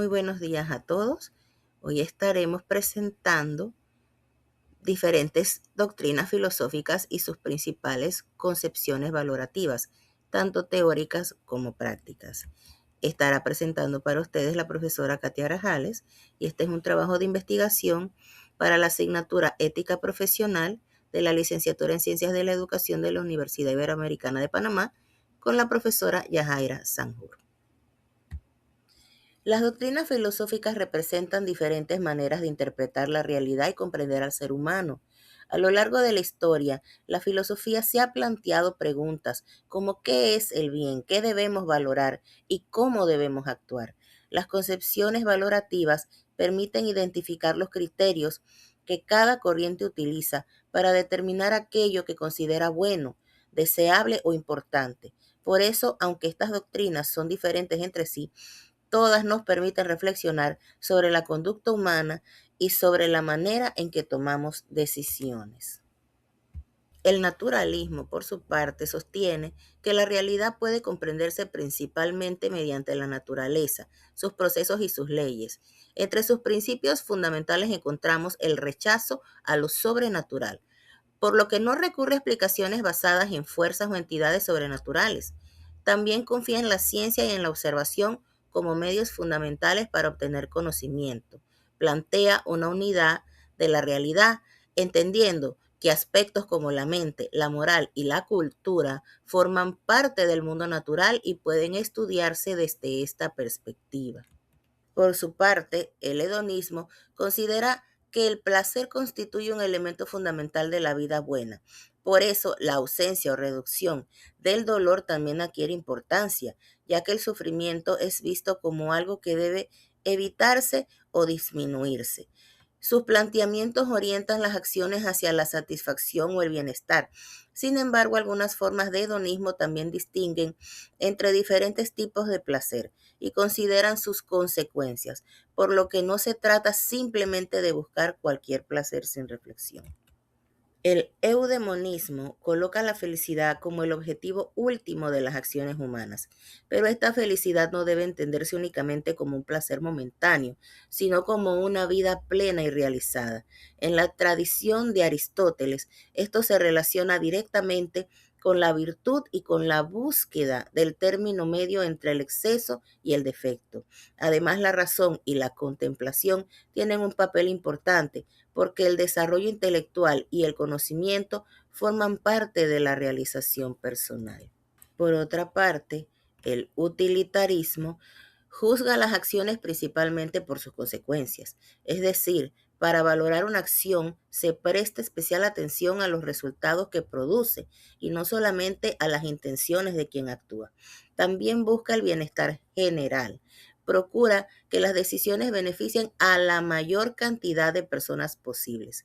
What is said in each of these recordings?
Muy buenos días a todos. Hoy estaremos presentando diferentes doctrinas filosóficas y sus principales concepciones valorativas, tanto teóricas como prácticas. Estará presentando para ustedes la profesora Katia Grajales y este es un trabajo de investigación para la asignatura Ética Profesional de la Licenciatura en Ciencias de la Educación de la Universidad Iberoamericana de Panamá con la profesora Yajaira Sanjur. Las doctrinas filosóficas representan diferentes maneras de interpretar la realidad y comprender al ser humano. A lo largo de la historia, la filosofía se ha planteado preguntas como ¿qué es el bien? ¿Qué debemos valorar? ¿Y cómo debemos actuar? Las concepciones valorativas permiten identificar los criterios que cada corriente utiliza para determinar aquello que considera bueno, deseable o importante. Por eso, aunque estas doctrinas son diferentes entre sí, todas nos permiten reflexionar sobre la conducta humana y sobre la manera en que tomamos decisiones. El naturalismo, por su parte, sostiene que la realidad puede comprenderse principalmente mediante la naturaleza, sus procesos y sus leyes. Entre sus principios fundamentales encontramos el rechazo a lo sobrenatural, por lo que no recurre a explicaciones basadas en fuerzas o entidades sobrenaturales. También confía en la ciencia y en la observación como medios fundamentales para obtener conocimiento. Plantea una unidad de la realidad, entendiendo que aspectos como la mente, la moral y la cultura forman parte del mundo natural y pueden estudiarse desde esta perspectiva. Por su parte, el hedonismo considera que el placer constituye un elemento fundamental de la vida buena. Por eso, la ausencia o reducción del dolor también adquiere importancia, ya que el sufrimiento es visto como algo que debe evitarse o disminuirse. Sus planteamientos orientan las acciones hacia la satisfacción o el bienestar. Sin embargo, algunas formas de hedonismo también distinguen entre diferentes tipos de placer y consideran sus consecuencias, por lo que no se trata simplemente de buscar cualquier placer sin reflexión. El eudemonismo coloca la felicidad como el objetivo último de las acciones humanas, pero esta felicidad no debe entenderse únicamente como un placer momentáneo, sino como una vida plena y realizada. En la tradición de Aristóteles, esto se relaciona directamente con la virtud y con la búsqueda del término medio entre el exceso y el defecto. Además, la razón y la contemplación tienen un papel importante porque el desarrollo intelectual y el conocimiento forman parte de la realización personal. Por otra parte, el utilitarismo juzga las acciones principalmente por sus consecuencias, es decir, para valorar una acción se presta especial atención a los resultados que produce y no solamente a las intenciones de quien actúa. También busca el bienestar general. Procura que las decisiones beneficien a la mayor cantidad de personas posibles.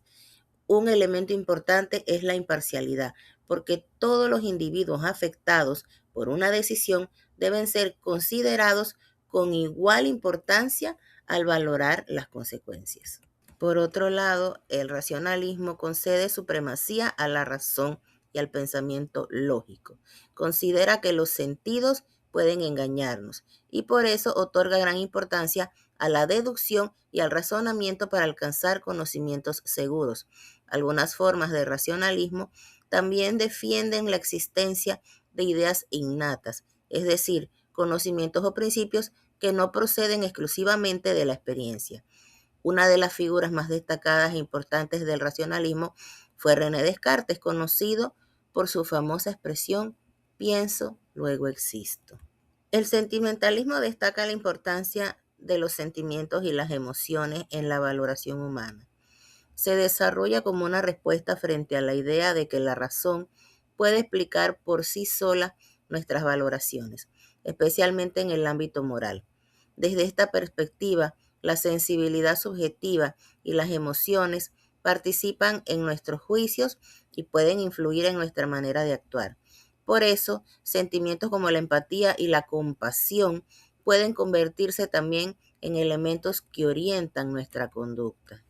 Un elemento importante es la imparcialidad, porque todos los individuos afectados por una decisión deben ser considerados con igual importancia al valorar las consecuencias. Por otro lado, el racionalismo concede supremacía a la razón y al pensamiento lógico. Considera que los sentidos pueden engañarnos y por eso otorga gran importancia a la deducción y al razonamiento para alcanzar conocimientos seguros. Algunas formas de racionalismo también defienden la existencia de ideas innatas, es decir, conocimientos o principios que no proceden exclusivamente de la experiencia. Una de las figuras más destacadas e importantes del racionalismo fue René Descartes, conocido por su famosa expresión pienso, luego existo. El sentimentalismo destaca la importancia de los sentimientos y las emociones en la valoración humana. Se desarrolla como una respuesta frente a la idea de que la razón puede explicar por sí sola nuestras valoraciones, especialmente en el ámbito moral. Desde esta perspectiva, la sensibilidad subjetiva y las emociones participan en nuestros juicios y pueden influir en nuestra manera de actuar. Por eso, sentimientos como la empatía y la compasión pueden convertirse también en elementos que orientan nuestra conducta.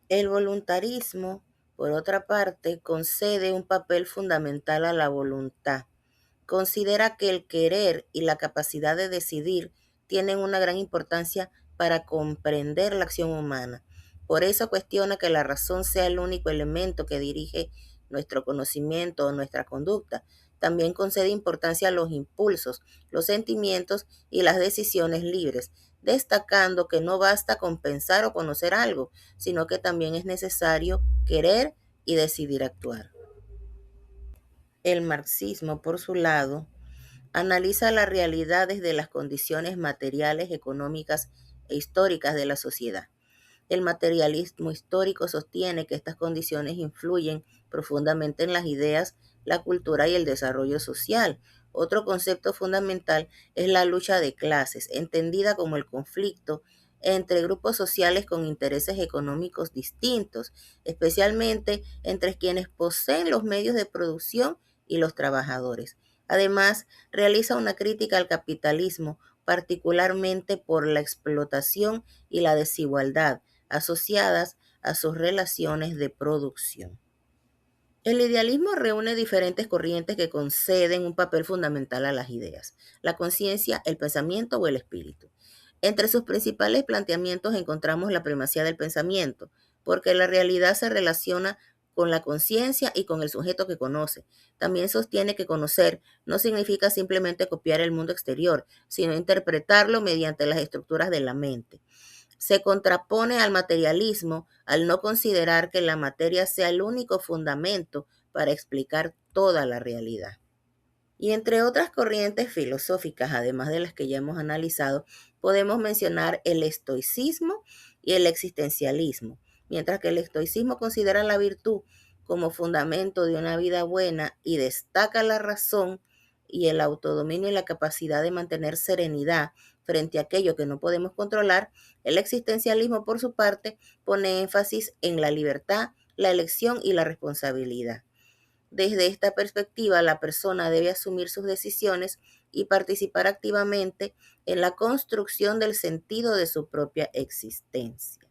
El voluntarismo, por otra parte, concede un papel fundamental a la voluntad. Considera que el querer y la capacidad de decidir tienen una gran importancia para comprender la acción humana. Por eso cuestiona que la razón sea el único elemento que dirige nuestro conocimiento o nuestra conducta. También concede importancia a los impulsos, los sentimientos y las decisiones libres, destacando que no basta con pensar o conocer algo, sino que también es necesario querer y decidir actuar. El marxismo, por su lado, analiza la realidad desde las condiciones materiales, económicas e históricas de la sociedad. El materialismo histórico sostiene que estas condiciones influyen profundamente en las ideas, la cultura y el desarrollo social. Otro concepto fundamental es la lucha de clases, entendida como el conflicto entre grupos sociales con intereses económicos distintos, especialmente entre quienes poseen los medios de producción y los trabajadores. Además, realiza una crítica al capitalismo, particularmente por la explotación y la desigualdad asociadas a sus relaciones de producción. El idealismo reúne diferentes corrientes que conceden un papel fundamental a las ideas, la conciencia, el pensamiento o el espíritu. Entre sus principales planteamientos encontramos la primacía del pensamiento, porque la realidad se relaciona con la conciencia y con el sujeto que conoce. También sostiene que conocer no significa simplemente copiar el mundo exterior, sino interpretarlo mediante las estructuras de la mente. Se contrapone al materialismo al no considerar que la materia sea el único fundamento para explicar toda la realidad. Y entre otras corrientes filosóficas, además de las que ya hemos analizado, podemos mencionar el estoicismo y el existencialismo. Mientras que el estoicismo considera la virtud como fundamento de una vida buena y destaca la razón y el autodominio y la capacidad de mantener serenidad frente a aquello que no podemos controlar, el existencialismo, por su parte, pone énfasis en la libertad, la elección y la responsabilidad. Desde esta perspectiva, la persona debe asumir sus decisiones y participar activamente en la construcción del sentido de su propia existencia.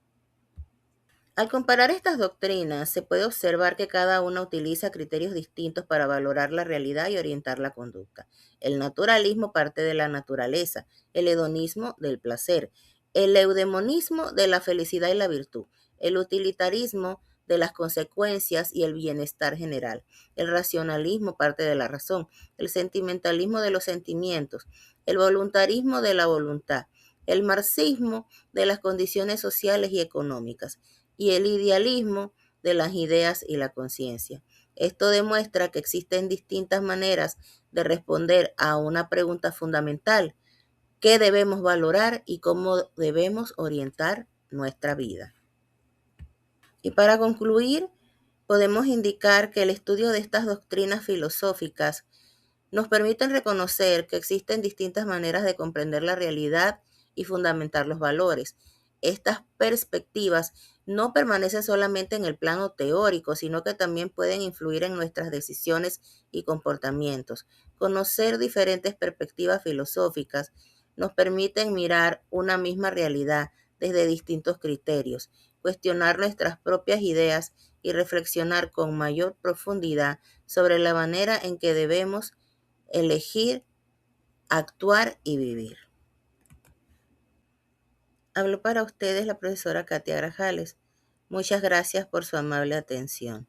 Al comparar estas doctrinas, se puede observar que cada una utiliza criterios distintos para valorar la realidad y orientar la conducta. El naturalismo parte de la naturaleza, el hedonismo del placer, el eudemonismo de la felicidad y la virtud, el utilitarismo de las consecuencias y el bienestar general. El racionalismo parte de la razón, el sentimentalismo de los sentimientos, el voluntarismo de la voluntad, el marxismo de las condiciones sociales y económicas y el idealismo de las ideas y la conciencia. Esto demuestra que existen distintas maneras de responder a una pregunta fundamental: ¿qué debemos valorar y cómo debemos orientar nuestra vida? Y para concluir, podemos indicar que el estudio de estas doctrinas filosóficas nos permite reconocer que existen distintas maneras de comprender la realidad y fundamentar los valores. Estas perspectivas no permanecen solamente en el plano teórico, sino que también pueden influir en nuestras decisiones y comportamientos. Conocer diferentes perspectivas filosóficas nos permiten mirar una misma realidad desde distintos criterios, cuestionar nuestras propias ideas y reflexionar con mayor profundidad sobre la manera en que debemos elegir, actuar y vivir. Hablo para ustedes la profesora Katia Grajales. Muchas gracias por su amable atención.